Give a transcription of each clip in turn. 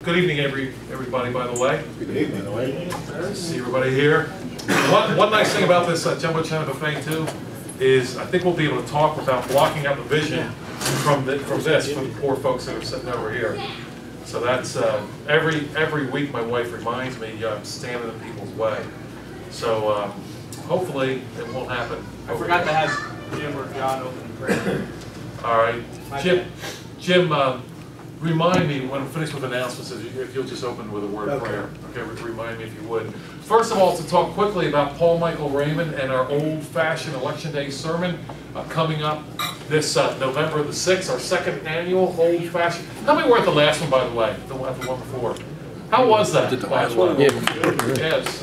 Good evening, everybody, by the way. Good evening. Nice to see everybody here. One nice thing about this Jumbo China Buffet, too, is I think we'll be able to talk without blocking out the vision from the poor folks that are sitting over here. So that's, every week my wife reminds me I'm standing in people's way. So hopefully it won't happen. I forgot to have Jim or John open the prayer. All right. Jim, remind me when I'm finished with announcements if you'll just open with a word of prayer. Okay, remind me if you would. First of all, to talk quickly about Paul Michael Raymond and our old-fashioned Election Day sermon coming up this November the 6th, our second annual old-fashioned. How many were at the last one, by the way? The one before. How was that? The last one. Yes.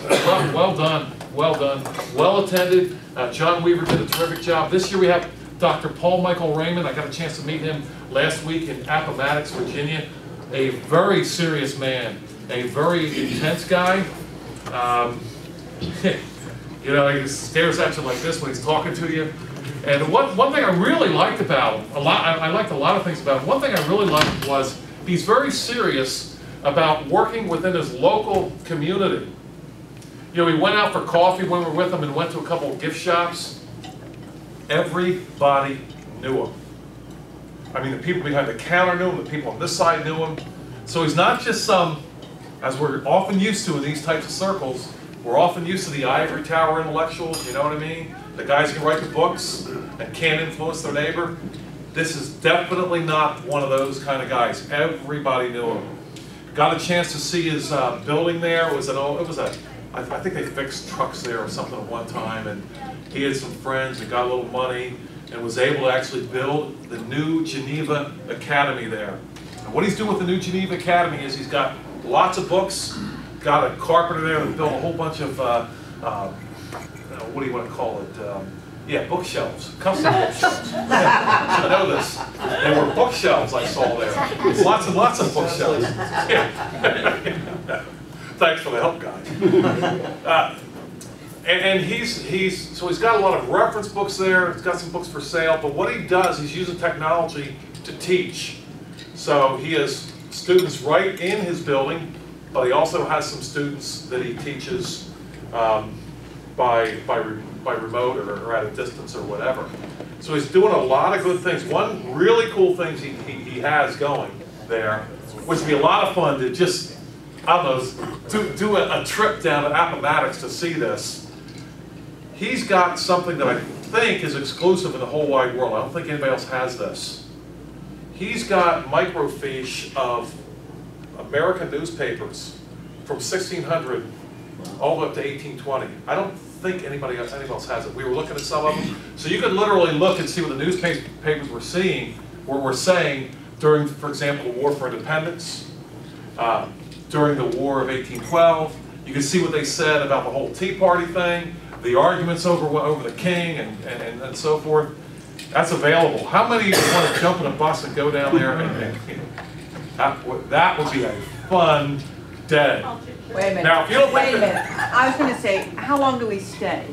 Well done. Well done. Well attended. John Weaver did a terrific job. This year we have Dr. Paul Michael Raymond. I got a chance to meet him last week in Appomattox, Virginia. A very serious man, a very intense guy. You know, he stares at you like this when he's talking to you. And one thing I really liked about him, I liked a lot of things about him. One thing I really liked was he's very serious about working within his local community. You know, we went out for coffee when we were with him and went to a couple of gift shops. Everybody knew him. I mean, the people behind the counter knew him, the people on this side knew him. So he's not just some, as we're often used to in these types of circles, we're often used to the ivory tower intellectuals, you know what I mean? The guys who can write the books and can't influence their neighbor. This is definitely not one of those kind of guys. Everybody knew him. Got a chance to see his building there. I think they fixed trucks there or something at one time, and he had some friends and got a little money and was able to actually build the new Geneva Academy there. And what he's doing with the new Geneva Academy is he's got lots of books, got a carpenter there that built a whole bunch of, what do you want to call it? Yeah, bookshelves, custom bookshelves. Yeah, I know this. There were bookshelves I saw there. Lots and lots of bookshelves. Yeah. Thanks for the help, guys. And he's got a lot of reference books there. He's got some books for sale. But what he does, he's using technology to teach. So he has students right in his building, but he also has some students that he teaches by remote or at a distance or whatever. So he's doing a lot of good things. One really cool thing he has going there, which would be a lot of fun to just, I don't know, do a trip down to Appomattox to see this. He's got something that I think is exclusive in the whole wide world. I don't think anybody else has this. He's got microfiche of American newspapers from 1600 all the way up to 1820. I don't think anybody else has it. We were looking at some of them. So you could literally look and see what the newspapers were saying during, for example, the War for Independence, during the War of 1812. You can see what they said about the whole Tea Party thing, the arguments over the king and so forth. That's available. How many of you want to jump in a bus and go down there? That would be a fun day. Wait a minute. Now, if you don't Wait a minute. I was going to say, how long do we stay?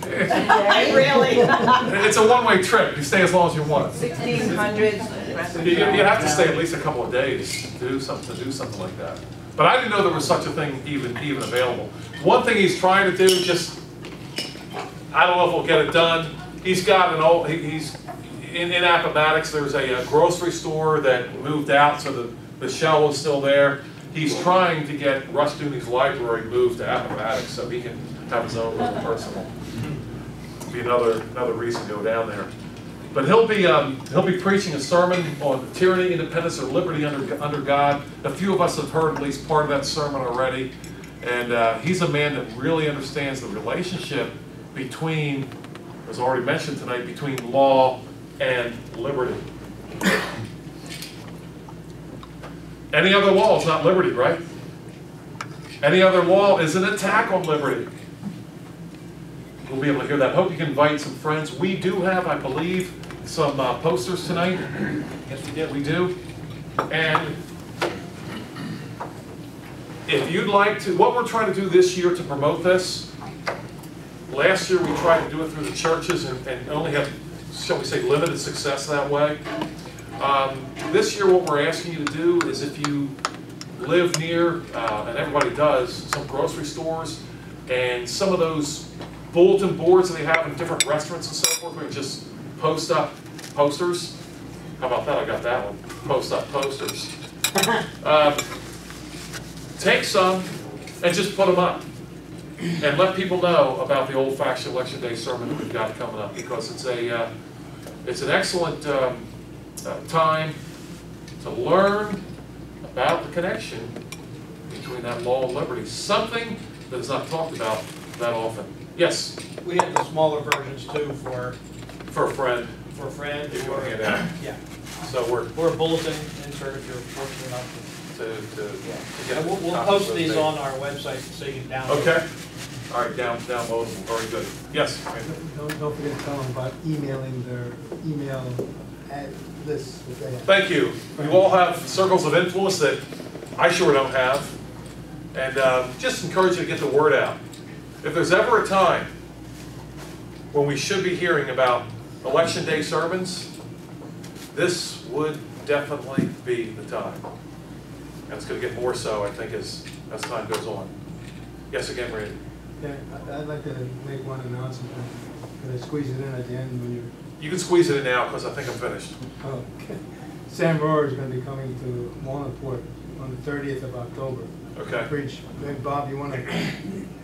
Really? It's a one-way trip. You stay as long as you want. 1600s. You have to stay at least a couple of days to do something like that. But I didn't know there was such a thing even available. One thing he's trying to do, just I don't know if we'll get it done. He's got he's in Appomattox. There's a grocery store that moved out, so the shell is still there. He's trying to get Russ Dooney's library moved to Appomattox so he can have his own little personal. Be another reason to go down there. But he'll be preaching a sermon on tyranny, independence, or liberty under God. A few of us have heard at least part of that sermon already, and he's a man that really understands the relationship between, as already mentioned tonight, between law and liberty. Any other law is not liberty, right? Any other law is an attack on liberty. We'll be able to hear that. Hope you can invite some friends. We do have, I believe, some posters tonight. Yes, we did. We do. And if you'd like to, what we're trying to do this year to promote this, last year we tried to do it through the churches and only have, shall we say, limited success that way. This year what we're asking you to do is if you live near, and everybody does, some grocery stores, and some of those bulletin boards that they have in different restaurants and so forth, where you just post up posters. How about that? I got that one. Post up posters. Take some and just put them up. And let people know about the old-fashioned Election Day sermon that we've got coming up, because it's an excellent time to learn about the connection between that law and liberty. Something that is not talked about that often. Yes? We have the smaller versions too for For a friend. a friend. If you want to hand out. Yeah. So we're Or a bulletin insert if you're fortunate enough to to. get We'll copies post of these the- on our website so you can download. Okay. All right, downloadable. Very good. Yes? Don't forget to tell them about emailing their email at lists that they have. Thank you. You all have circles of influence that I sure don't have. And just encourage you to get the word out. If there's ever a time when we should be hearing about Election Day sermons, this would definitely be the time. And it's going to get more so, I think, as time goes on. Yes, again, Randy. Yeah, I'd like to make one announcement. Can I squeeze it in at the end when you're... You can squeeze it in now because I think I'm finished. Oh, okay. Sam Rohrer is going to be coming to Walnutport on the 30th of October. Okay. Preach. Hey, Bob, you want to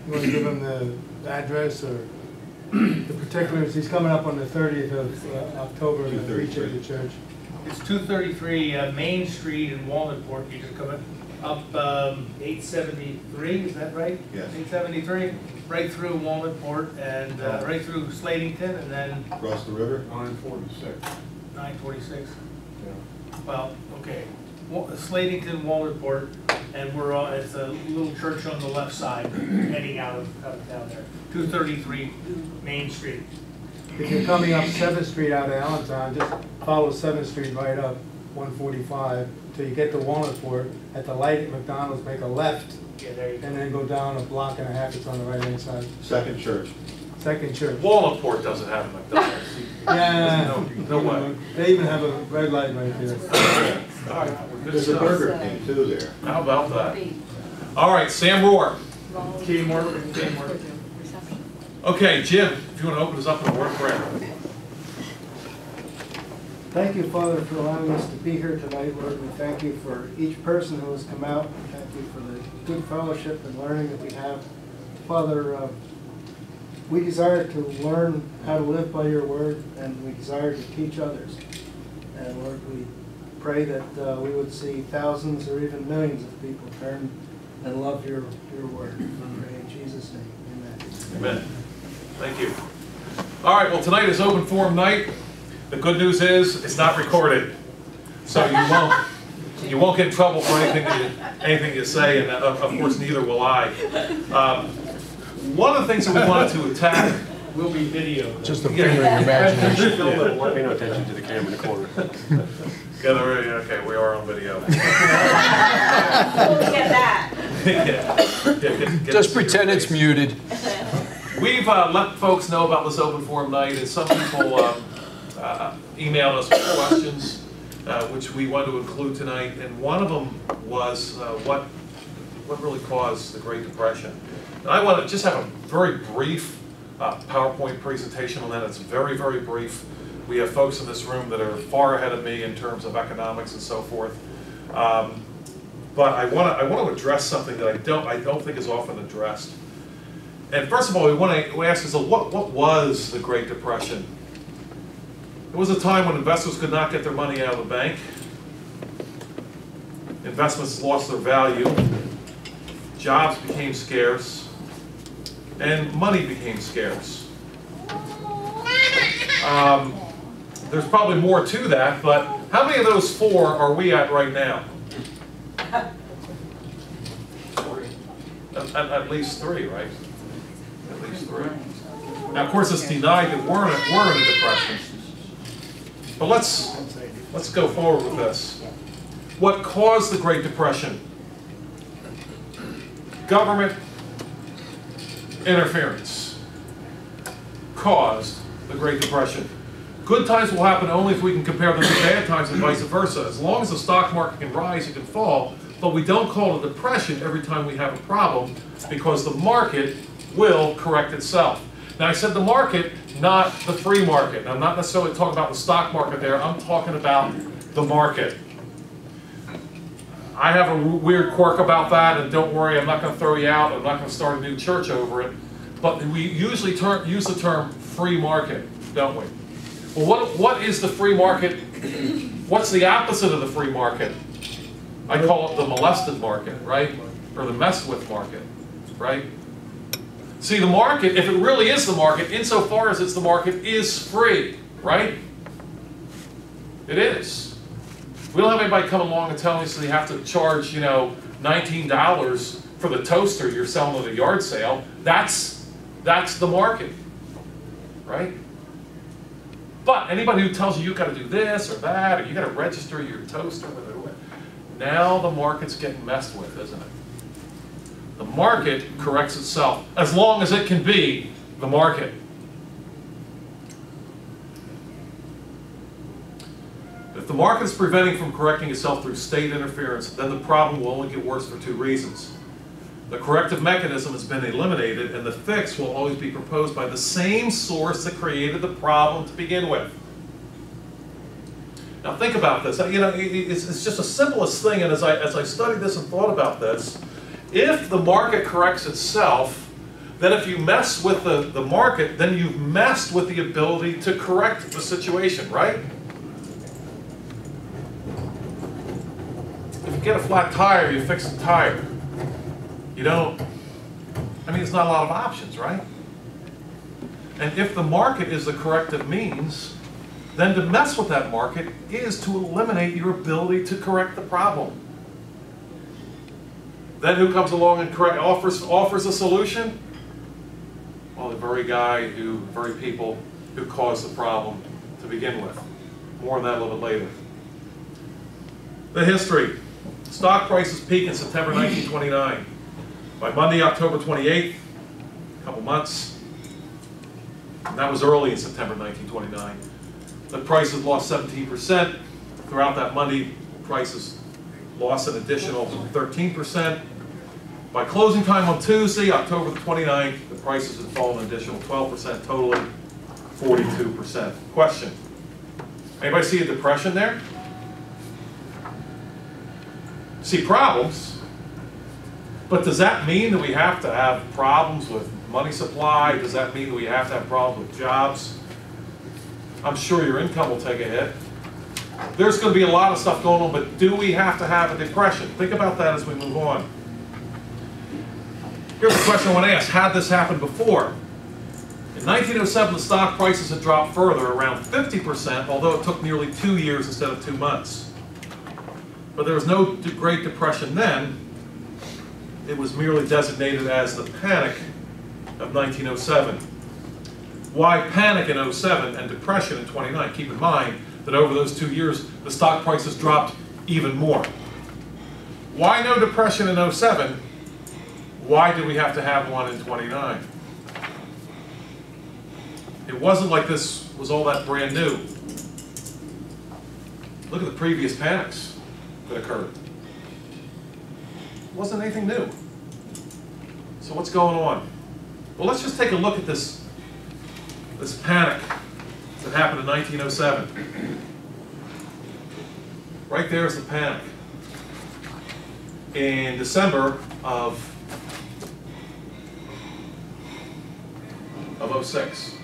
give him the address or the particulars? He's coming up on the 30th of October to preach at the church. It's 233 Main Street in Walnutport. You just come up 873, is that right? Yes. 873, right through Walnutport and right through Slatington and then Across the river? 946. 946. Yeah. Well, okay. Slatington, Walnutport, and we're on, it's a little church on the left side heading out of town there. 233 Main Street. If you're coming up 7th Street out of Allentown, just follow 7th Street right up, 145, till you get to Walnutport. At the light at McDonald's, make a left, Yeah, there you go. and then go down a block and a half. It's on the right-hand side. Second church. Second church. Walnutport doesn't have a McDonald's. Yeah. No way. They even have a red light right there. All right, well, good There's a stuff. Burger King too there. How about that? All right, Sam Rohrer. Teamwork. Okay, Jim, if you want to open us up in a word of prayer. Thank you, Father, for allowing us to be here tonight, Lord. We thank you for each person who has come out. Thank you for the good fellowship and learning that we have. Father, we desire to learn how to live by your word, and we desire to teach others. And Lord, we pray that we would see thousands or even millions of people turn and love your word. We pray in Jesus' name. Amen. Amen. Thank you. All right, well, tonight is open forum night. The good news is it's not recorded, so you won't get in trouble for anything you say, and of course neither will I. One of the things that we wanted to attack Will be video. Just a finger in your imagination. Pay no attention to the camera in the corner. Okay, we are on video. Get that. Get Just this pretend in your it's face. muted. We've let folks know about this open forum night, and some people emailed us with questions, which we want to include tonight. And one of them was what really caused the Great Depression. And I want to just have a very brief PowerPoint presentation on that. It's very, very brief. We have folks in this room that are far ahead of me in terms of economics and so forth. But I want to address something that I don't think is often addressed. And first of all, we ask ourselves, what was the Great Depression? It was a time when investors could not get their money out of the bank. Investments lost their value. Jobs became scarce. And money became scarce. There's probably more to that, but how many of those four are we at right now? At least three, right? At least three. Now, of course, it's denied that we're in a depression. But let's go forward with this. What caused the Great Depression? Government interference caused the Great Depression. Good times will happen only if we can compare them to bad times and vice versa. As long as the stock market can rise, it can fall, but we don't call it a depression every time we have a problem, because the market will correct itself. Now, I said the market, not the free market. Now, I'm not necessarily talking about the stock market there. I'm talking about the market. I have a weird quirk about that, and don't worry, I'm not going to throw you out. I'm not going to start a new church over it. But we usually use the term free market, don't we? Well, what is the free market? What's the opposite of the free market? I call it the molested market, right? Or the messed with market, right? See, the market, if it really is the market, insofar as it's the market, is free, right? It is. We don't have anybody come along and telling us that you have to charge, you know, $19 for the toaster you're selling at a yard sale. That's the market, right? But anybody who tells you you've got to do this or that, or you got to register your toaster, now the market's getting messed with, isn't it? The market corrects itself, as long as it can be the market. If the market is preventing from correcting itself through state interference, then the problem will only get worse for two reasons. The corrective mechanism has been eliminated, and the fix will always be proposed by the same source that created the problem to begin with. Now think about this. You know, it's just the simplest thing, and as I studied this and thought about this, if the market corrects itself, then if you mess with the market, then you've messed with the ability to correct the situation, right? If you get a flat tire, you fix the tire. You don't, I mean, it's not a lot of options, right? And if the market is the corrective means, then to mess with that market is to eliminate your ability to correct the problem. Then who comes along and offers a solution? Well, the very people who caused the problem to begin with. More on that a little bit later. The history. Stock prices peak in September 1929. By Monday, October 28th, a couple months, and that was early in September 1929, the prices lost 17%. Throughout that Monday, prices lost an additional 13%. By closing time on Tuesday, October the 29th, the prices had fallen an additional 12%, totaling 42%. Question: anybody see a depression there? See problems, but does that mean that we have to have problems with money supply? Does that mean that we have to have problems with jobs? I'm sure your income will take a hit. There's going to be a lot of stuff going on, but do we have to have a depression? Think about that as we move on. Here's a question I want to ask. How did this happen before? In 1907, the stock prices had dropped further, around 50%, although it took nearly 2 years instead of 2 months. But there was no Great Depression then. It was merely designated as the Panic of 1907. Why panic in 07 and depression in 29? Keep in mind that over those 2 years, the stock prices dropped even more. Why no depression in 07? Why did we have to have one in 29? It wasn't like this was all that brand new. Look at the previous panics that occurred. It wasn't anything new. So what's going on? Well, let's just take a look at this panic that happened in 1907. Right there is the panic. In December of 06.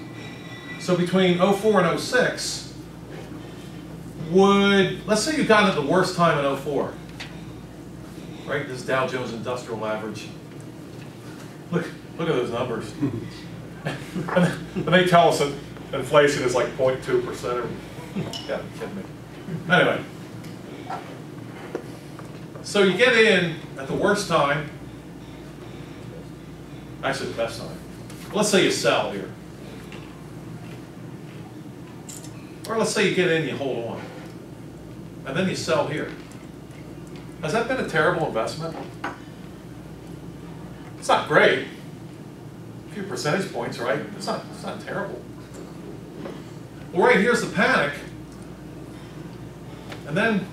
So between 04 and 06, let's say you got at the worst time in 04. Right, this Dow Jones Industrial Average. Look at those numbers. And they tell us that inflation is like 0.2% or, yeah, kidding me. Anyway. So you get in at the worst time, actually the best time. Let's say you sell here. Or let's say you get in and you hold on. And then you sell here. Has that been a terrible investment? It's not great. A few percentage points, right? It's not terrible. Well, right here's the panic. And then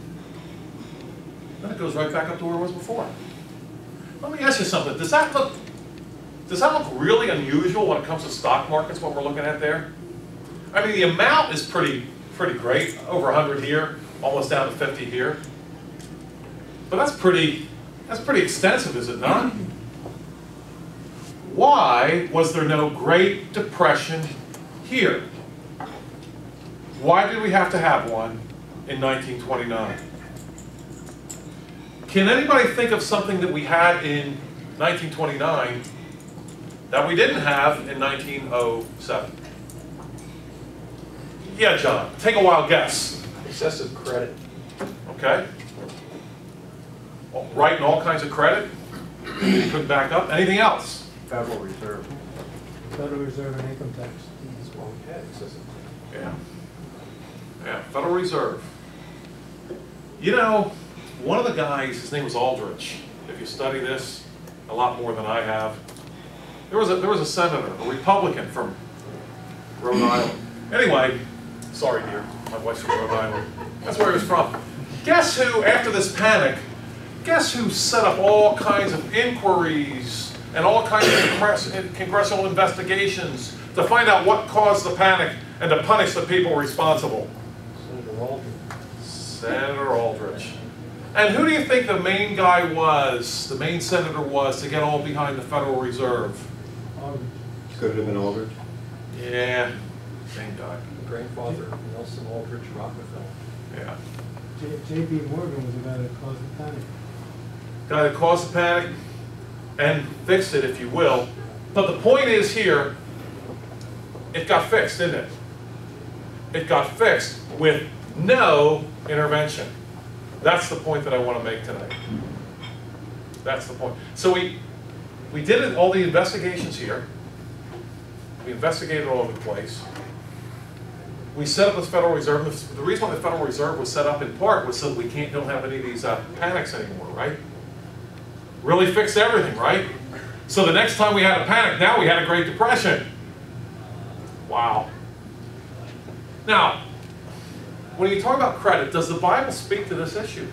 Then it goes right back up to where it was before. Let me ask you something. Does that look really unusual when it comes to stock markets, what we're looking at there? I mean, the amount is pretty great. Over 100 here, almost down to 50 here. But that's pretty extensive, is it not? Why was there no Great Depression here? Why did we have to have one in 1929? Can anybody think of something that we had in 1929 that we didn't have in 1907? Yeah, John, take a wild guess. Excessive credit. Okay. Writing all kinds of credit. You couldn't back up. Anything else? Federal Reserve. Federal Reserve and income tax. Well, yeah, excessive. Yeah. Yeah, Federal Reserve. You know, one of the guys, his name was Aldrich. If you study this a lot more than I have, there was a senator, a Republican from Rhode Island. Anyway, sorry dear, my wife's from Rhode Island. That's where he was from. Guess who, after this panic, guess who set up all kinds of inquiries and all kinds of congressional investigations to find out what caused the panic and to punish the people responsible? Senator Aldrich. Senator Aldrich. And who do you think the main guy was, the main senator was, to get all behind the Federal Reserve? Could it have been Aldrich? Yeah, same guy. Grandfather, Nelson Aldrich Rockefeller. Yeah. J.P. Morgan was the guy that caused the panic. Guy that caused the panic and fixed it, if you will. But the point is here, it got fixed, didn't it? It got fixed with no intervention. That's the point that I want to make tonight. That's the point. So we did all the investigations here. We investigated all over the place. We set up this Federal Reserve. The reason why the Federal Reserve was set up in part was so that we don't have any of these panics anymore, right? Really fixed everything, right? So the next time we had a panic, now we had a Great Depression. Wow. Now, when you talk about credit, does the Bible speak to this issue?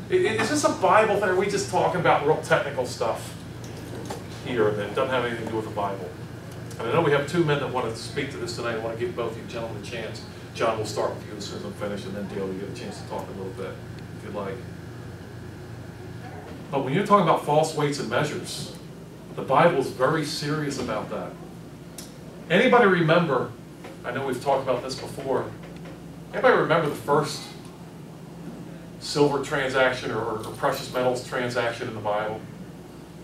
Is this a Bible thing, or are we just talking about real technical stuff here that doesn't have anything to do with the Bible? And I know we have two men that want to speak to this tonight. I want to give both of you gentlemen a chance. John, we'll start with you as soon as I'm finished, and then Dale, you get a chance to talk a little bit, if you'd like. But when you're talking about false weights and measures, the Bible is very serious about that. Anybody remember, I know we've talked about this before, anybody remember the first silver transaction or precious metals transaction in the Bible?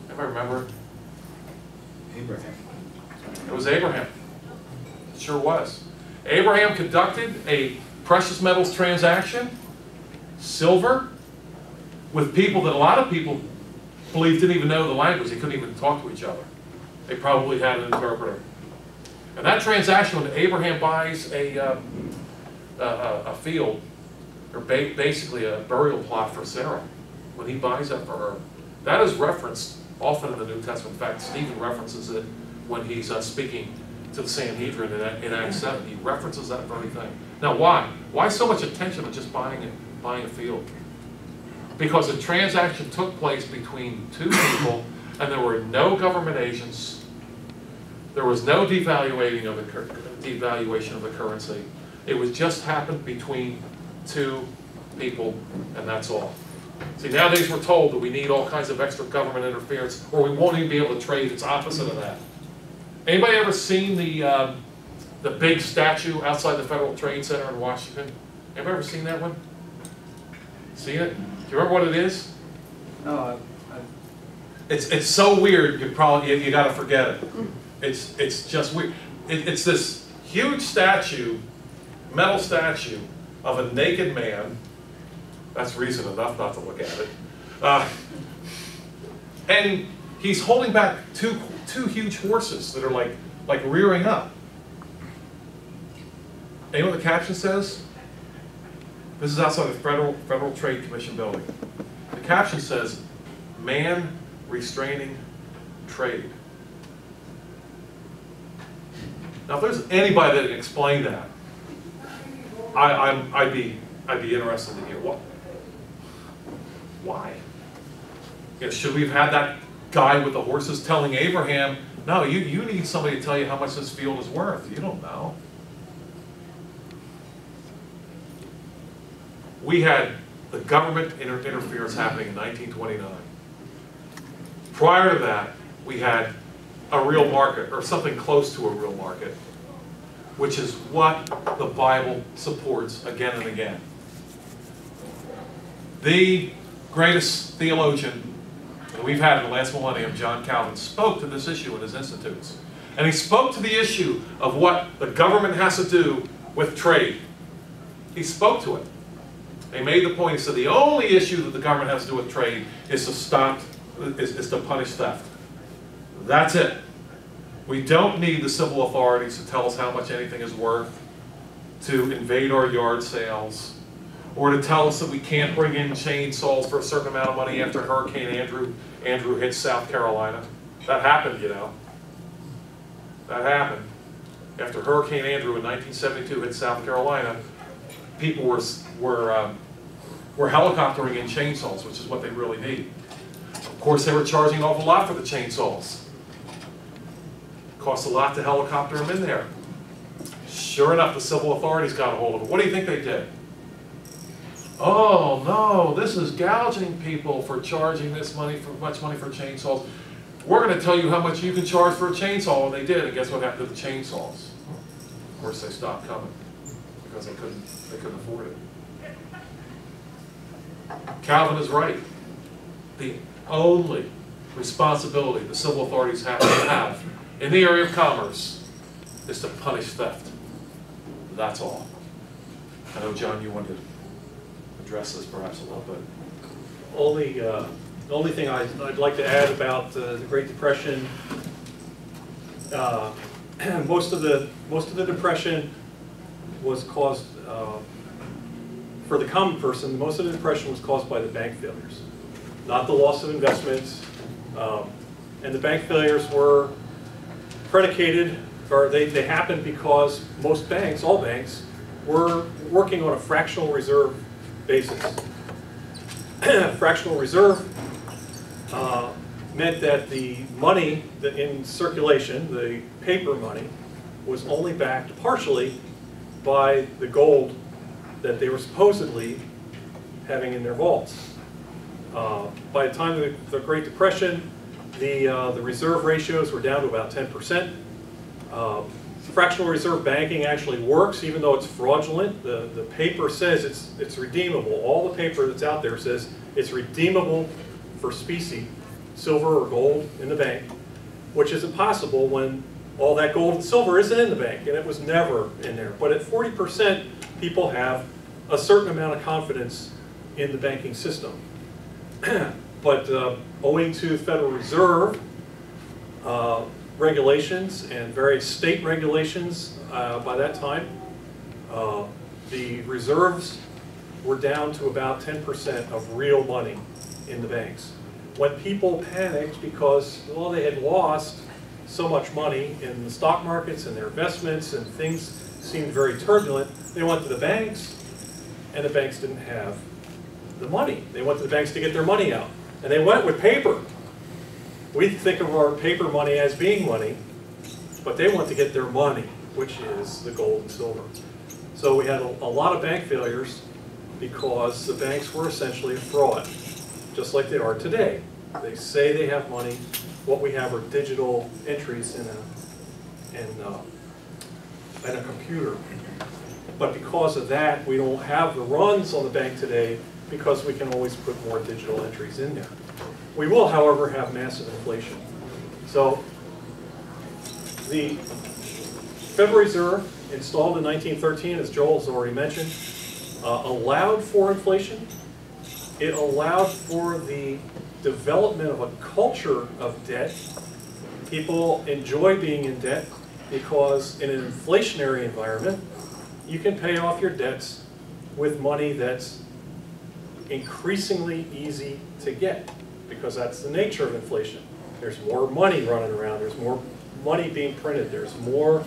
Anybody remember? Abraham. It was Abraham. It sure was. Abraham conducted a precious metals transaction, silver, with people that a lot of people believe didn't even know the language. They couldn't even talk to each other. They probably had an interpreter. And that transaction, when Abraham buys a field, or basically a burial plot for Sarah, when he buys that for her, that is referenced often in the New Testament. In fact, Stephen references it when he's speaking to the Sanhedrin in Acts 7. He references that very thing. Now, why? Why so much attention to just buying a field? Because the transaction took place between two people, and there were no government agents. There was no devaluation of the currency. It was just happened between two people, and that's all. See, nowadays we're told that we need all kinds of extra government interference, or we won't even be able to trade. It's opposite of that. Anybody ever seen the big statue outside the Federal Trade Center in Washington? Anybody ever seen that one? Seen it? Do you remember what it is? No, It's so weird. You got to forget it. It's just weird. It's this huge statue, metal statue of a naked man. That's reason enough not to look at it. And he's holding back two huge horses that are like rearing up. And you know what the caption says? This is outside the Federal Trade Commission building. The caption says, "Man restraining trade." Now, if there's anybody that can explain that, I'd be interested to hear. Why? You know, should we have had that guy with the horses telling Abraham, no, you need somebody to tell you how much this field is worth. You don't know. We had the government interference happening in 1929. Prior to that, we had a real market, or something close to a real market, which is what the Bible supports again and again. The greatest theologian that we've had in the last millennium, John Calvin, spoke to this issue in his Institutes. And he spoke to the issue of what the government has to do with trade. He spoke to it. He made the point, he said the only issue that the government has to do with trade is to stop, is to punish theft. That's it. We don't need the civil authorities to tell us how much anything is worth, to invade our yard sales, or to tell us that we can't bring in chainsaws for a certain amount of money after Hurricane Andrew hit South Carolina. That happened, you know. That happened. After Hurricane Andrew in 1972 hit South Carolina, people were helicoptering in chainsaws, which is what they really need. Of course, they were charging an awful lot for the chainsaws. Cost a lot to helicopter them in there. Sure enough, the civil authorities got a hold of it. What do you think they did? Oh no, this is gouging people for charging this money for much money for chainsaws. We're going to tell you how much you can charge for a chainsaw, and they did. And guess what happened to the chainsaws? Of course, they stopped coming because they couldn't afford it. Calvin is right. The only responsibility the civil authorities have to have in the area of commerce is to punish theft. That's all. I know, John, you wanted to address this perhaps a little bit. The only thing I'd like to add about the Great Depression, most of the Depression was caused, for the common person, most of the Depression was caused by the bank failures, not the loss of investments. And the bank failures were predicated, or they happened because most banks, all banks, were working on a fractional reserve basis. Fractional reserve meant that the money in circulation, the paper money, was only backed partially by the gold that they were supposedly having in their vaults. By the time of the Great Depression, the reserve ratios were down to about 10%. Fractional reserve banking actually works, even though it's fraudulent. The paper says it's redeemable. All the paper that's out there says it's redeemable for specie, silver or gold in the bank, which is impossible when all that gold and silver isn't in the bank, and it was never in there. But at 40%, people have a certain amount of confidence in the banking system. But owing to Federal Reserve regulations and various state regulations by that time, the reserves were down to about 10% of real money in the banks. When people panicked because, well, they had lost so much money in the stock markets and their investments, and things seemed very turbulent, they went to the banks, and the banks didn't have the money. They went to the banks to get their money out, and they went with paper. We think of our paper money as being money, but they want to get their money, which is the gold and silver. So we had a lot of bank failures because the banks were essentially a fraud, just like they are today. They say they have money. What we have are digital entries in a computer. But because of that, we don't have the runs on the bank today because we can always put more digital entries in there. We will, however, have massive inflation. So the Federal Reserve, installed in 1913, as Joel has already mentioned, allowed for inflation. It allowed for the development of a culture of debt. People enjoy being in debt because in an inflationary environment, you can pay off your debts with money that's increasingly easy to get, because that's the nature of inflation. There's more money running around, there's more money being printed, there's more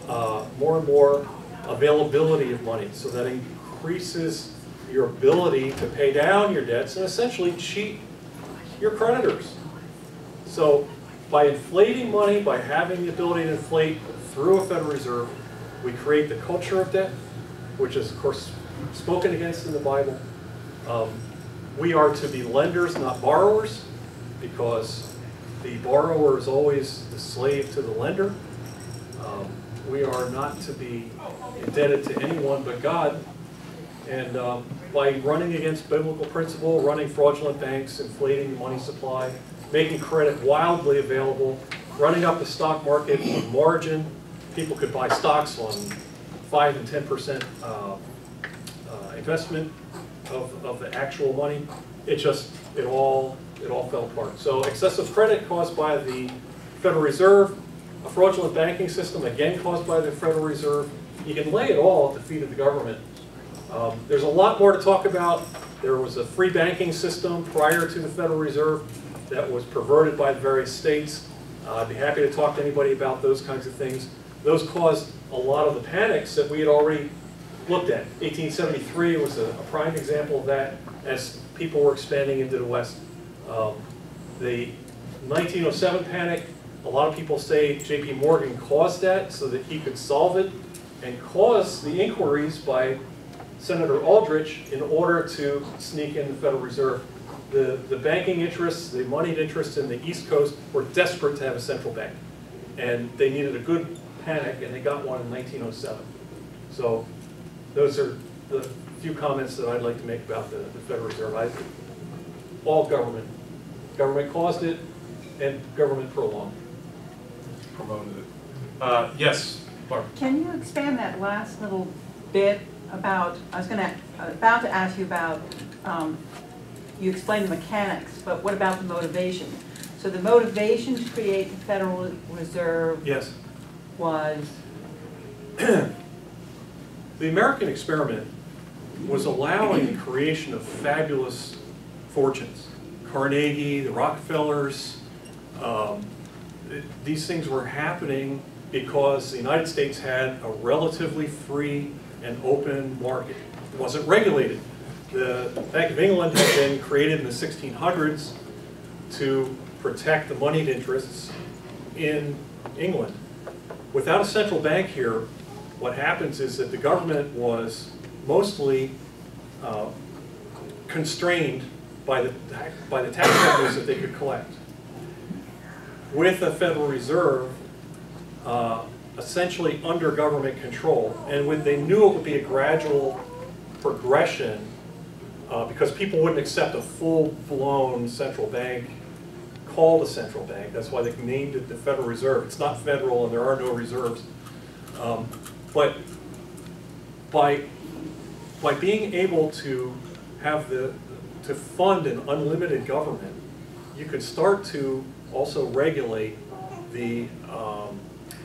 and more availability of money, so that increases your ability to pay down your debts and essentially cheat your creditors. So by inflating money, by having the ability to inflate through a Federal Reserve, we create the culture of debt, which is, of course, spoken against in the Bible. We are to be lenders, not borrowers, because the borrower is always the slave to the lender. We are not to be indebted to anyone but God. And by running against biblical principle, running fraudulent banks, inflating the money supply, making credit wildly available, running up the stock market on margin, people could buy stocks on 5 and 10% investment of the actual money. It all fell apart. So excessive credit caused by the Federal Reserve, a fraudulent banking system, again caused by the Federal Reserve. You can lay it all at the feet of the government. There's a lot more to talk about. There was a free banking system prior to the Federal Reserve that was perverted by the various states. I'd be happy to talk to anybody about those kinds of things. Those caused a lot of the panics that we had already looked at. 1873 was a prime example of that as people were expanding into the West. The 1907 panic, a lot of people say J.P. Morgan caused that so that he could solve it and cause the inquiries by Senator Aldrich in order to sneak in the Federal Reserve. The banking interests, the moneyed interests in the East Coast were desperate to have a central bank. And they needed a good panic, and they got one in 1907. So those are the few comments that I'd like to make about the Federal Reserve. All government. Government caused it, and government prolonged it. Promoted it. Yes, Barb. Can you expand that last little bit about, I was about to ask you about, you explained the mechanics, but what about the motivation? So the motivation to create the Federal Reserve Yes. was? The American experiment was allowing the creation of fabulous fortunes. Carnegie, the Rockefellers, these things were happening because the United States had a relatively free and open market. It wasn't regulated. The Bank of England had been created in the 1600s to protect the moneyed interests in England. Without a central bank here, what happens is that the government was mostly constrained by the tax revenues that they could collect. With a Federal Reserve, essentially under government control, and when they knew it would be a gradual progression, because people wouldn't accept a full-blown central bank called a central bank. That's why they named it the Federal Reserve. It's not federal, and there are no reserves. But by being able to have to fund an unlimited government, you could start to also regulate the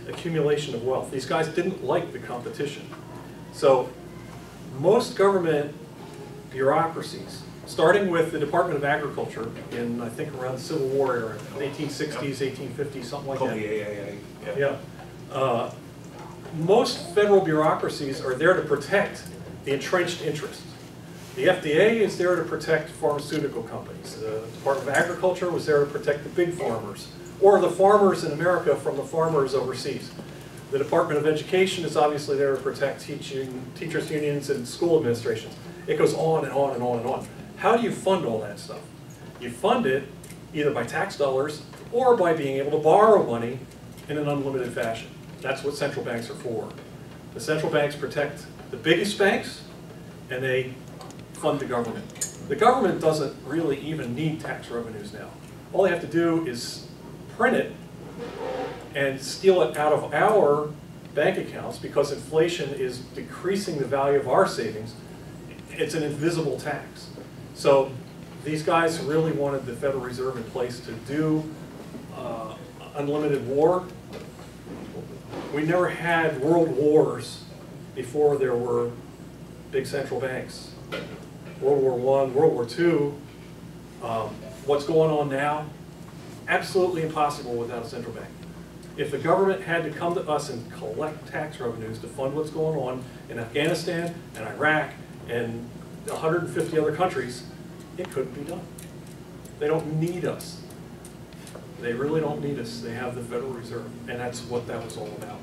accumulation of wealth. These guys didn't like the competition. So most government bureaucracies, starting with the Department of Agriculture in, I think, around the Civil War era, 1860s, 1850s, something like Called that. the AAA. Yeah. Most federal bureaucracies are there to protect the entrenched interests. The FDA is there to protect pharmaceutical companies. The Department of Agriculture was there to protect the big farmers, or the farmers in America from the farmers overseas. The Department of Education is obviously there to protect teachers' unions and school administrations. It goes on and on and on and on. How do you fund all that stuff? You fund it either by tax dollars or by being able to borrow money in an unlimited fashion. That's what central banks are for. The central banks protect the biggest banks, and they fund the government. The government doesn't really even need tax revenues now. All they have to do is print it and steal it out of our bank accounts, because inflation is decreasing the value of our savings. It's an invisible tax. So these guys really wanted the Federal Reserve in place to do unlimited war. We never had world wars before there were big central banks. World War I, World War II, what's going on now? Absolutely impossible without a central bank. If the government had to come to us and collect tax revenues to fund what's going on in Afghanistan and Iraq and 150 other countries, it couldn't be done. They don't need us. They really don't need us. They have the Federal Reserve, and that's what that was all about.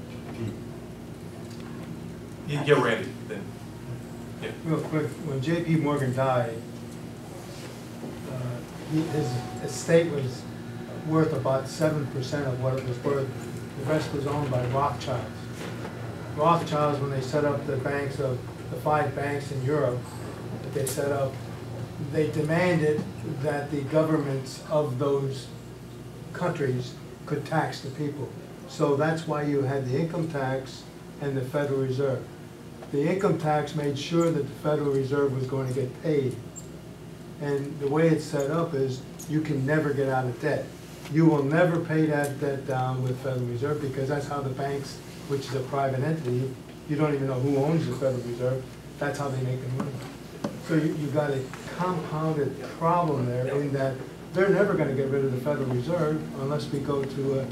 Yeah, Randy, then. Yeah. Real quick, when J.P. Morgan died, his estate was worth about 7% of what it was worth. The rest was owned by Rothschilds. Rothschilds, when they set up the banks of the 5 banks in Europe that they set up, they demanded that the governments of those countries could tax the people. So that's why you had the income tax and the Federal Reserve. The income tax made sure that the Federal Reserve was going to get paid. And the way it's set up is you can never get out of debt. You will never pay that debt down with Federal Reserve because that's how the banks, which is a private entity, you don't even know who owns the Federal Reserve, that's how they make the money. So you got a compounded problem there in that they're never going to get rid of the Federal Reserve unless we go to a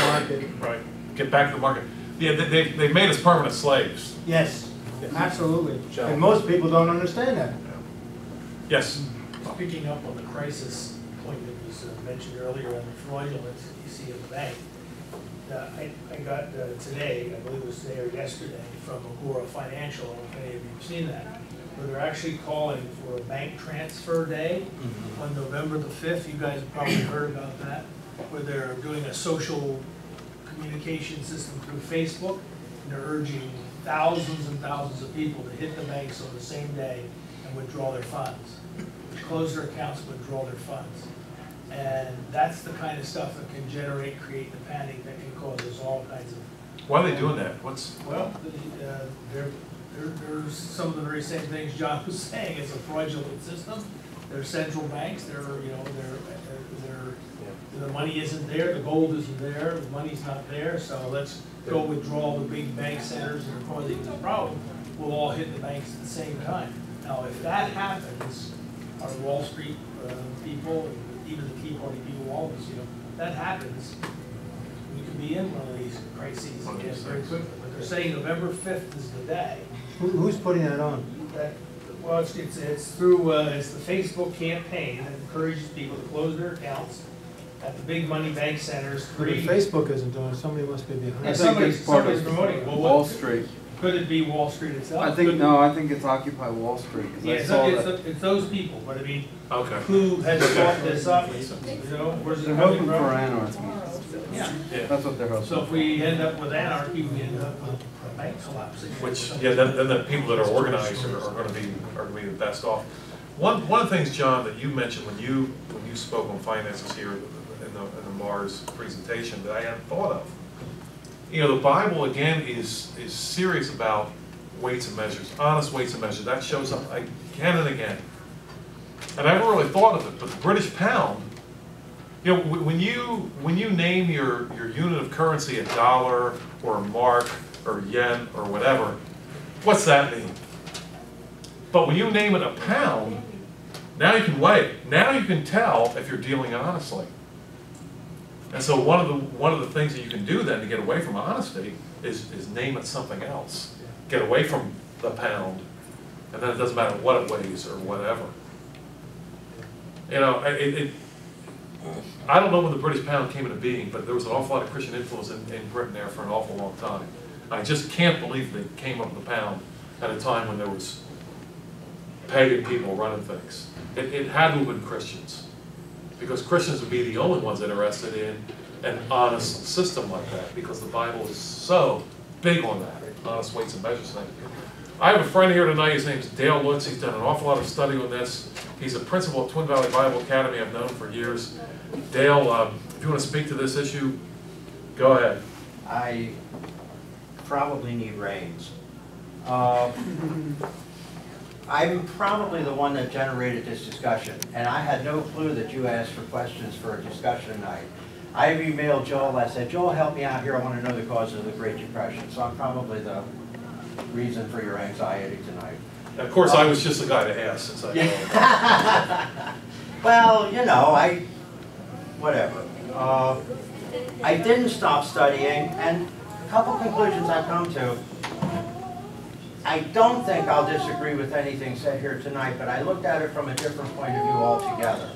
market. Right, get back to the market. Yeah, they made us permanent slaves. Yes, absolutely. And most people don't understand that. Yes. Picking up on the crisis point that was mentioned earlier on the fraudulence that you see in the bank. I got today, I believe it was today or yesterday, from Agora Financial, I don't know if any of you have seen that, where they're actually calling for a bank transfer day on November the 5th. You guys have probably heard about that, where they're doing a social communication system through Facebook, and they're urging thousands and thousands of people to hit the banks on the same day and withdraw their funds. Close their accounts, withdraw their funds. And that's the kind of stuff that can create the panic that can cause us all kinds of... Why are they doing that? Well, there's some of the very same things John was saying. It's a fraudulent system. They're central banks. The money isn't there. The gold isn't there. The money's not there. So let's go withdraw the big bank centers that are causing this problem. We'll all hit the banks at the same time. Now, if that happens, our Wall Street people, and even the Tea Party people, all of us, that happens, we could be in one of these crises again very quickly. But they're saying November 5th is the day. Who's putting that on? Well, it's through it's the Facebook campaign that encourages people to close their accounts at the big money bank centers. But if Facebook isn't doing it, somebody must be behind Yeah, it. somebody's promoting it. Well, Wall Street. Could it be Wall Street itself? I think it's Occupy Wall Street. 'Cause Yeah, I saw that. it's those people, but I mean, okay. who has thought this up? Where's it They're coming hoping for from? anarchy. Yeah. That's what they're hoping. So if we end up with anarchy, we end up with a bank collapsing. Which, yeah, then the people that are organized are going to be the best off. One of the things, John, that you mentioned when you spoke on finances here in the Mars presentation that I hadn't thought of. The Bible again is serious about weights and measures, honest weights and measures. That shows up again and again. And I never really thought of it, but the British pound. When you name your unit of currency a dollar or a mark or yen or whatever, what's that mean? But when you name it a pound, now you can weigh it. Now you can tell if you're dealing honestly. And so one of the things that you can do then to get away from honesty is name it something else. Get away from the pound, and then it doesn't matter what it weighs or whatever. I don't know when the British pound came into being, but there was an awful lot of Christian influence in Britain there for an awful long time. I just can't believe they came up with the pound at a time when there was pagan people running things. It had to have been Christians, because Christians would be the only ones interested in an honest system like that, because the Bible is so big on that, honest weights and measures thing. I have a friend here tonight, his name's Dale Lutz. He's done an awful lot of study on this. He's a principal at Twin Valley Bible Academy. I've known him for years. Dale, if you want to speak to this issue, go ahead. I probably need reins. I'm probably the one that generated this discussion, and I had no clue that you asked for questions for a discussion tonight. I emailed Joel, I said, Joel, help me out here, I want to know the cause of the Great Depression. So I'm probably the reason for your anxiety tonight. And of course, I was just the guy to ask, since I know. Well, whatever. I didn't stop studying, and a couple conclusions I've come to. I don't think I'll disagree with anything said here tonight, but I looked at it from a different point of view altogether.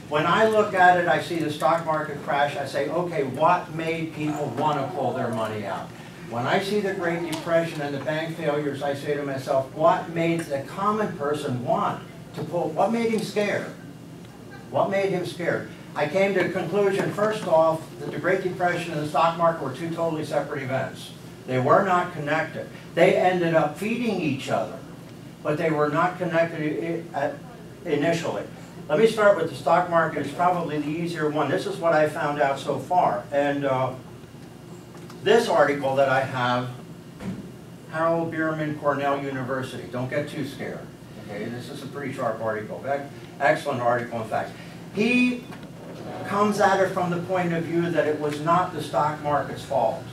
When I look at it, I see the stock market crash, I say, okay, what made people want to pull their money out? When I see the Great Depression and the bank failures, I say to myself, what made the common person want to pull, what made him scared? What made him scared? I came to a conclusion, first off, that the Great Depression and the stock market were two totally separate events. They were not connected. They ended up feeding each other, but they were not connected initially. Let me start with the stock market. It's probably the easier one. This is what I found out so far. And this article that I have, Harold Bierman, Cornell University. Don't get too scared. Okay, this is a pretty sharp article. Excellent article, in fact. He comes at it from the point of view that it was not the stock market's fault.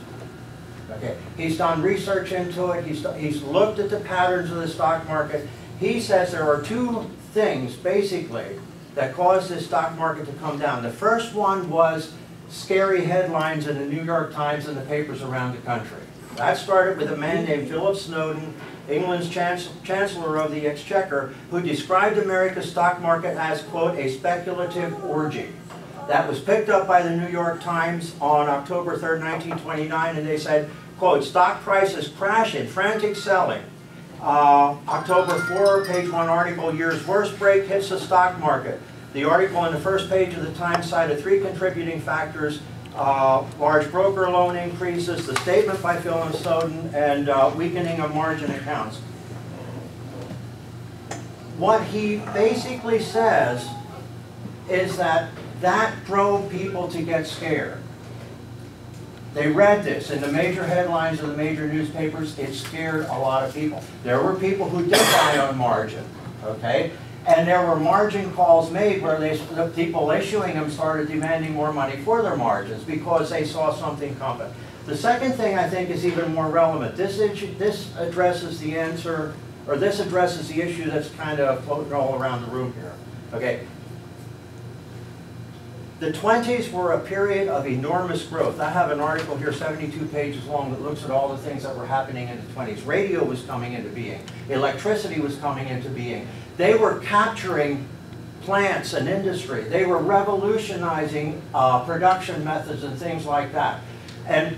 Okay, he's done research into it. He's looked at the patterns of the stock market. He says there are two things, basically, that caused the stock market to come down. The first one was scary headlines in the New York Times and the papers around the country. That started with a man named Philip Snowden, England's Chancellor of the Exchequer, who described America's stock market as, quote, a speculative orgy. That was picked up by the New York Times on October 3rd, 1929, and they said, quote, stock prices crash in frantic selling. October 4, page 1 article, year's worst break hits the stock market. The article on the first page of the Times cited three contributing factors: large broker loan increases, the statement by Philip Snowden, and weakening of margin accounts. What he basically says is that drove people to get scared. They read this in the major headlines of the major newspapers. It scared a lot of people. There were people who did buy on margin, okay? And there were margin calls made where the people issuing them started demanding more money for their margins because they saw something coming. The second thing I think is even more relevant. This addresses the answer, or this addresses the issue that's kind of floating all around the room here, okay? The 20s were a period of enormous growth. I have an article here, 72 pages long, that looks at all the things that were happening in the 20s. Radio was coming into being. Electricity was coming into being. They were capturing plants and industry. They were revolutionizing production methods and things like that. And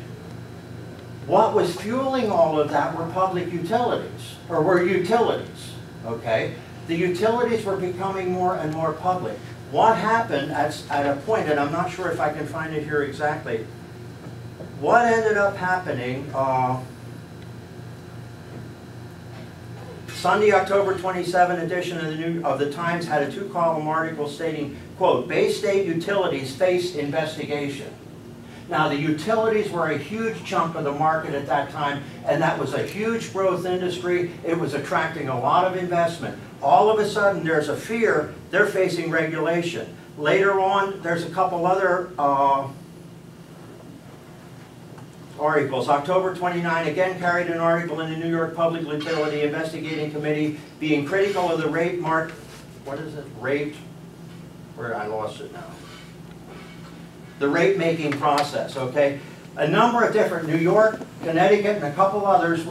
what was fueling all of that were public utilities, or were utilities, okay? The utilities were becoming more and more public. What happened at a point, and I'm not sure if I can find it here exactly, what ended up happening, Sunday, October 27 edition of the Times had a two-column article stating, quote, Bay State utilities face investigation. Now, the utilities were a huge chunk of the market at that time, and that was a huge growth industry. It was attracting a lot of investment. All of a sudden, there's a fear they're facing regulation. Later on, there's a couple other articles. October 29 again carried an article in the New York Public Utility Investigating Committee being critical of the rate mark. What is it? Rate? Where I lost it now. The rate making process, okay? A number of different, New York, Connecticut, and a couple others,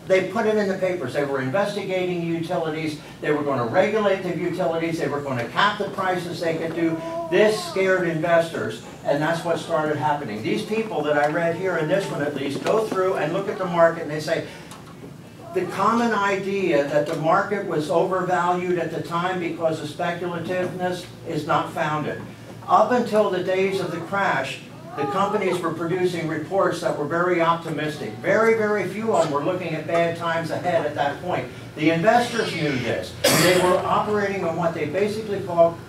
they put it in the papers. They were investigating utilities. They were going to regulate the utilities. They were going to cap the prices they could do. This scared investors, and that's what started happening. These people that I read here, in this one at least, go through and look at the market and they say, the common idea that the market was overvalued at the time because of speculativeness is not founded. Up until the days of the crash, the companies were producing reports that were very optimistic. Very, very few of them were looking at bad times ahead at that point. The investors knew this. They were operating on what they basically call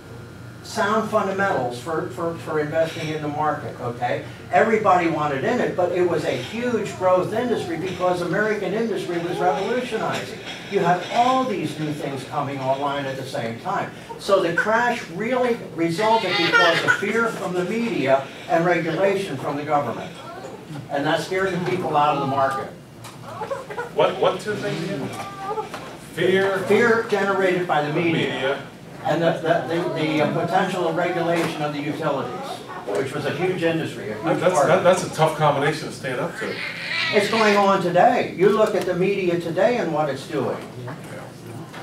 sound fundamentals for investing in the market, okay? Everybody wanted in it, but it was a huge growth industry because American industry was revolutionizing. You had all these new things coming online at the same time. So the crash really resulted because of fear from the media and regulation from the government. And that scared the people out of the market. What two things again? Fear. Fear generated by the media. and the potential of regulation of the utilities, which was a huge industry, a huge part of it. That's a tough combination to stand up to. It's going on today. You look at the media today and what it's doing.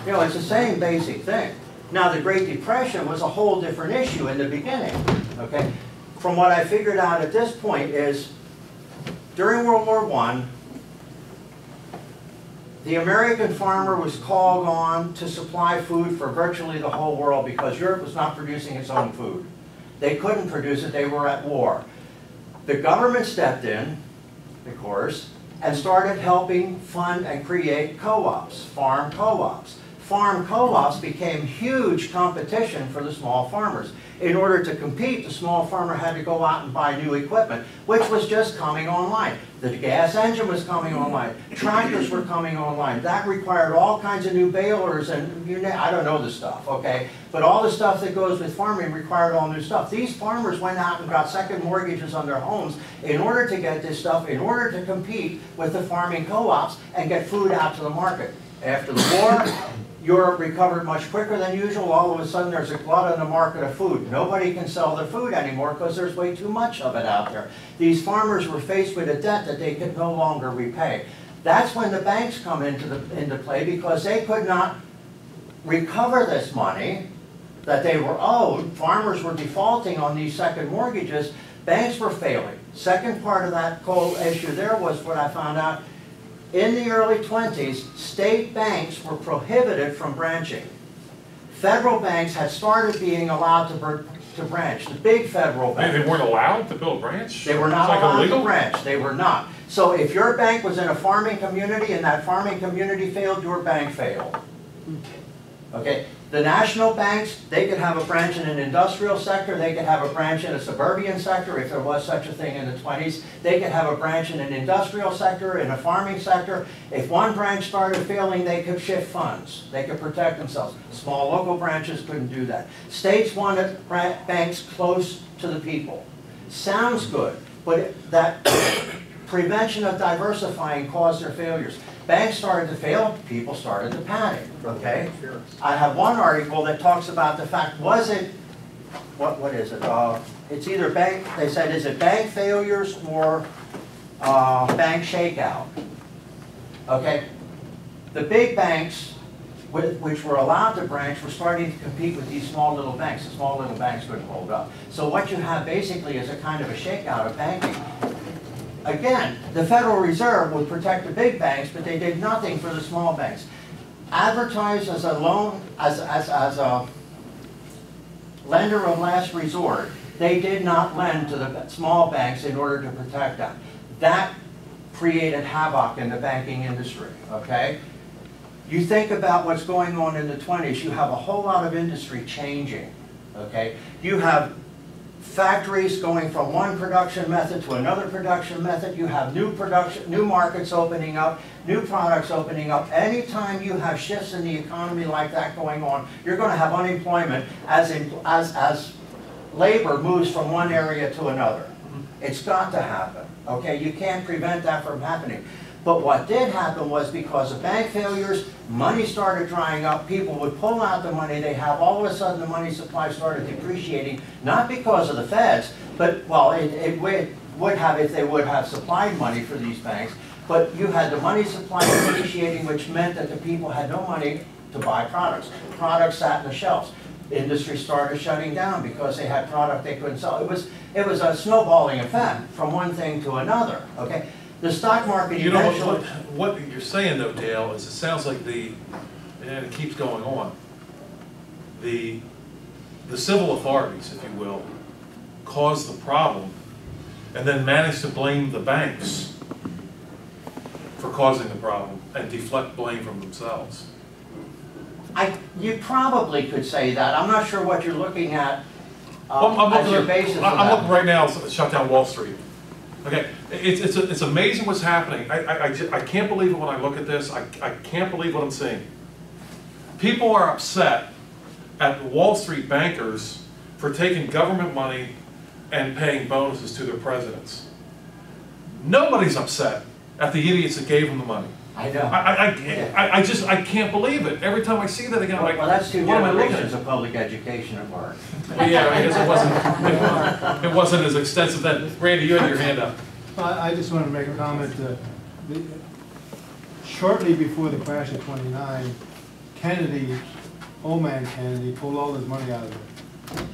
You know, it's the same basic thing. Now, the Great Depression was a whole different issue in the beginning, okay? From what I figured out at this point is, during World War I, the American farmer was called on to supply food for virtually the whole world because Europe was not producing its own food. They couldn't produce it, they were at war. The government stepped in, of course, and started helping fund and create co-ops, farm co-ops. Farm co-ops became huge competition for the small farmers. In order to compete, the small farmer had to go out and buy new equipment, which was just coming online. The gas engine was coming online. Tractors were coming online. That required all kinds of new balers and, I don't know the stuff, okay? But all the stuff that goes with farming required all new stuff. These farmers went out and got second mortgages on their homes in order to get this stuff, in order to compete with the farming co-ops and get food out to the market. After the war, Europe recovered much quicker than usual. All of a sudden, there's a glut in the market of food. Nobody can sell their food anymore because there's way too much of it out there. These farmers were faced with a debt that they could no longer repay. That's when the banks come into play because they could not recover this money that they were owed. Farmers were defaulting on these second mortgages. Banks were failing. Second part of that whole issue there was what I found out. In the early 20s, state banks were prohibited from branching. Federal banks had started being allowed to branch. The big federal banks. They weren't allowed to build a branch? They were not allowed to branch. They were not. So if your bank was in a farming community and that farming community failed, your bank failed. Okay? The national banks, they could have a branch in an industrial sector, they could have a branch in a suburban sector, if there was such a thing in the 20s. They could have a branch in an industrial sector, in a farming sector. If one branch started failing, they could shift funds. They could protect themselves. Small local branches couldn't do that. States wanted banks close to the people. Sounds good, but that prevention of diversifying caused their failures. Banks started to fail, people started to panic, okay? I have one article that talks about the fact, was it, what is it? It's either bank, they said, is it bank failures or bank shakeout? Okay, the big banks, which were allowed to branch, were starting to compete with these small little banks. The small little banks couldn't hold up. So what you have basically is a kind of a shakeout of banking. Again, the Federal Reserve would protect the big banks, but they did nothing for the small banks. Advertised as a loan, as a lender of last resort, they did not lend to the small banks in order to protect them. That created havoc in the banking industry, okay? You think about what's going on in the 20s, you have a whole lot of industry changing, okay? You have factories going from one production method to another production method. You have new markets opening up, new products opening up. Anytime you have shifts in the economy like that going on, you're going to have unemployment as labor moves from one area to another. It's got to happen. Okay, you can't prevent that from happening. But what did happen was because of bank failures, money started drying up, people would pull out the money they have, all of a sudden the money supply started depreciating, not because of the feds, but, well, it would have if they would have supplied money for these banks, but you had the money supply depreciating, which meant that the people had no money to buy products. Products sat in the shelves. Industry started shutting down because they had product they couldn't sell. It was a snowballing effect from one thing to another, okay? The stock market eventually... What you're saying though, Dale, is it sounds like and it keeps going on, the civil authorities, if you will, caused the problem and then managed to blame the banks for causing the problem and deflect blame from themselves. You probably could say that. I'm not sure what you're looking at I'm as your basis of that. I'm looking right now to shut down Wall Street. Okay, it's amazing what's happening. I can't believe it when I look at this. I can't believe what I'm seeing. People are upset at Wall Street bankers for taking government money and paying bonuses to their presidents. Nobody's upset at the idiots that gave them the money. I know. I just, I can't believe it. Every time I see that again, I'm like, Well, that's two what am I looking generations at? of public education at work. Well, yeah, I guess it wasn't as extensive then. Randy, you had your hand up. I just want to make a comment. Shortly before the crash of '29, Kennedy, old man Kennedy, pulled all his money out of it.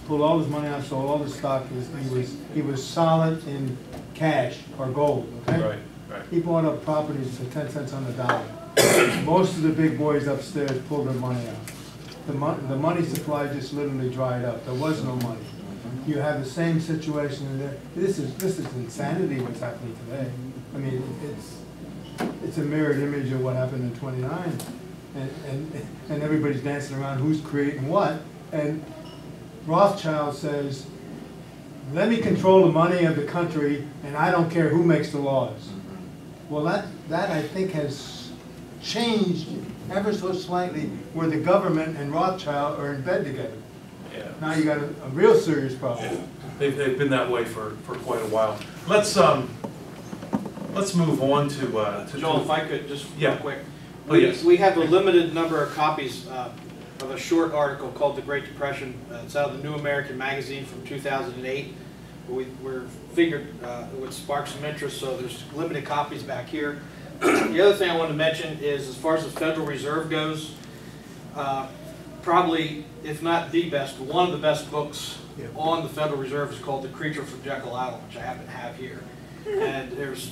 Pulled all his money out, sold all the stock. He was solid in cash or gold. Okay. Right. He bought up properties for 10 cents on the dollar. Most of the big boys upstairs pulled their money out. The money supply just literally dried up. There was no money. You have the same situation in there. This is insanity what's happening today. I mean, it's a mirrored image of what happened in '29, and everybody's dancing around who's creating what. And Rothschild says, "Let me control the money of the country, and I don't care who makes the laws." Well, that I think has changed ever so slightly, where the government and Rothschild are in bed together. Yeah. Now you got a real serious problem. Yeah. They've been that way for quite a while. Let's move on to Joel, if I could, just yeah. real quick. Oh, yes. We have a limited number of copies of a short article called The Great Depression. It's out of the New American Magazine from 2008. We're figured it would spark some interest, so there's limited copies back here. The other thing I wanted to mention is, as far as the Federal Reserve goes, probably, if not the best, one of the best books on the Federal Reserve is called The Creature from Jekyll Island, which I happen to have here. And there's,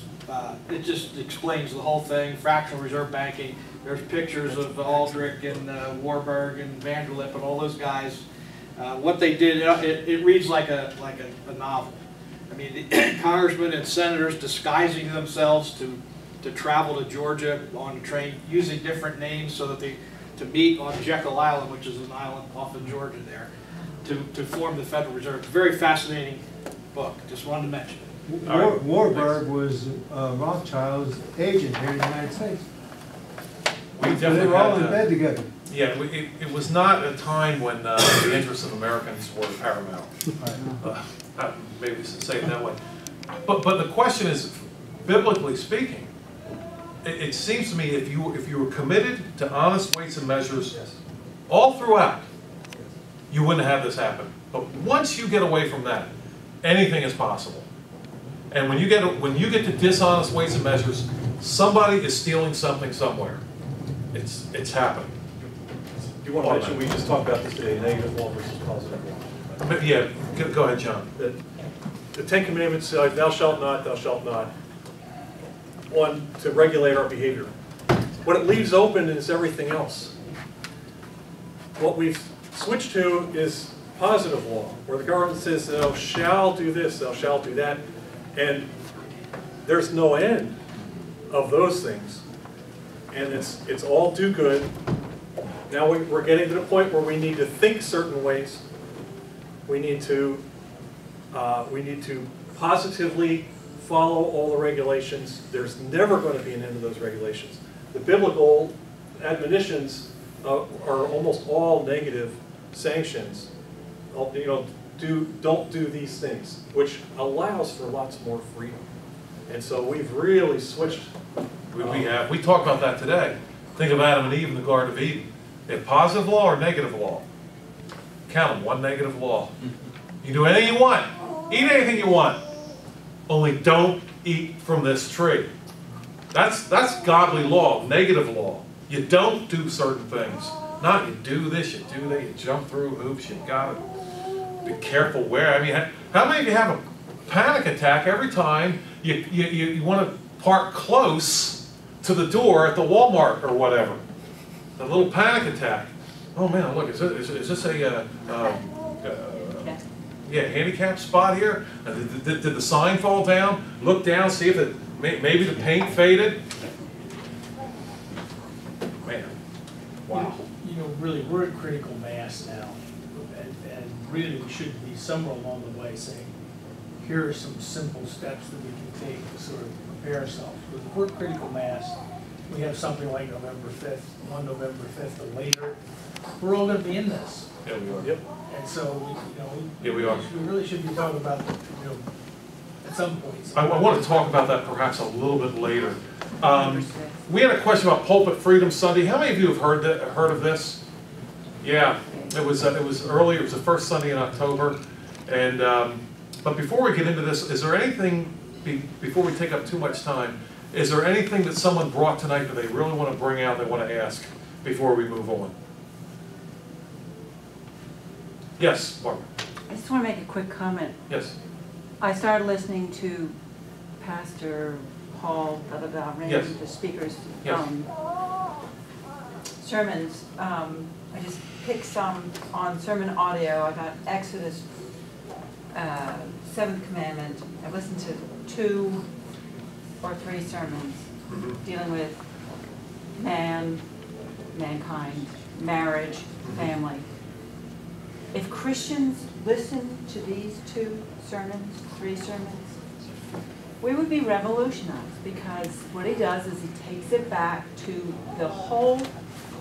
it just explains the whole thing, fractional reserve banking. There's pictures of Aldrich and Warburg and Vanderlip and all those guys. What they did, it reads like a novel. I mean, the congressmen and senators disguising themselves to travel to Georgia on a train, using different names so that to meet on Jekyll Island, which is an island off of Georgia there, to form the Federal Reserve. Very fascinating book. Just wanted to mention it. Warburg was Rothschild's agent here in the United States. They were all in bed together. Yeah, it was not a time when the interests of Americans were paramount. Maybe we should say it that way. But the question is, biblically speaking, it seems to me if you were committed to honest weights and measures all throughout, you wouldn't have this happen. But once you get away from that, anything is possible. And when you get to dishonest weights and measures, somebody is stealing something somewhere. It's happening. Do you want to mention, we just talked about this today, negative law versus positive law. But yeah, go ahead, John. The Ten Commandments say, thou shalt not, thou shalt not. One, to regulate our behavior. What it leaves open is everything else. What we've switched to is positive law, where the government says, thou shalt do this, thou shalt do that, and there's no end of those things. And it's all do good. Now we're getting to the point where we need to think certain ways. We need to positively follow all the regulations. There's never going to be an end to those regulations. The biblical admonitions are almost all negative sanctions. You know, don't do these things, which allows for lots more freedom. And so we've really switched. We talked about that today. Think of Adam and Eve in the Garden of Eden. If positive law or negative law? Count them, one negative law. You do anything you want. Eat anything you want. Only don't eat from this tree. That's godly law, negative law. You don't do certain things. Not you do this, you do that, you jump through hoops, you gotta be careful where. I mean, how many of you have a panic attack every time you want to park close to the door at the Walmart or whatever? A little panic attack. Oh man, look, is this a handicap spot here? Did the sign fall down? Look down, see if maybe the paint faded. Man, wow. You know, really, we're at critical mass now, and really we should be somewhere along the way saying, here are some simple steps that we can take to sort of prepare ourselves. Because if we're at critical mass, we have something like November 5th, on November 5th or later, we're all going to be in this. Yeah, we are. Yep. And so, Yeah, we are. We really should be talking about, at some point. I want to talk about that perhaps a little bit later. We had a question about Pulpit Freedom Sunday. How many of you have heard of this? Yeah, it was earlier. It was the first Sunday in October. And but before we get into this, is there anything before we take up too much time? Is there anything that someone brought tonight that they really want to bring out? They want to ask before we move on? Yes, Barbara. I just want to make a quick comment. Yes. I started listening to Pastor Paul, Yes. the speakers' Yes. sermons. I just picked some on sermon audio. I got Exodus, 7th commandment. I listened to 2 or 3 sermons dealing with mankind, marriage, family. If Christians listen to these 2 sermons, 3 sermons, we would be revolutionized, because what he does is he takes it back to the whole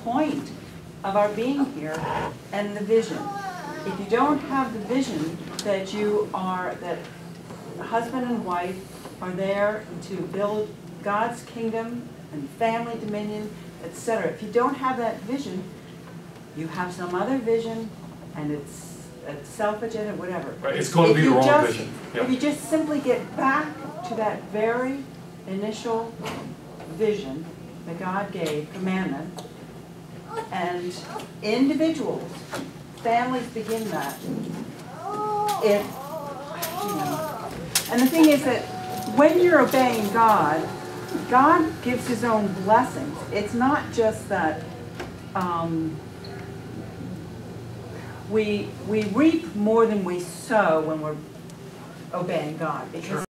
point of our being here and the vision. If you don't have the vision that that husband and wife are there to build God's kingdom and family dominion, etc. If you don't have that vision, you have some other vision, and it's a self-agenda, whatever. Right, it's going to be the wrong vision. If you just simply get back to that very initial vision that God gave, commandment, and individuals, families begin that. And the thing is that when you're obeying God, God gives his own blessings. It's not just that we reap more than we sow when we're obeying God, because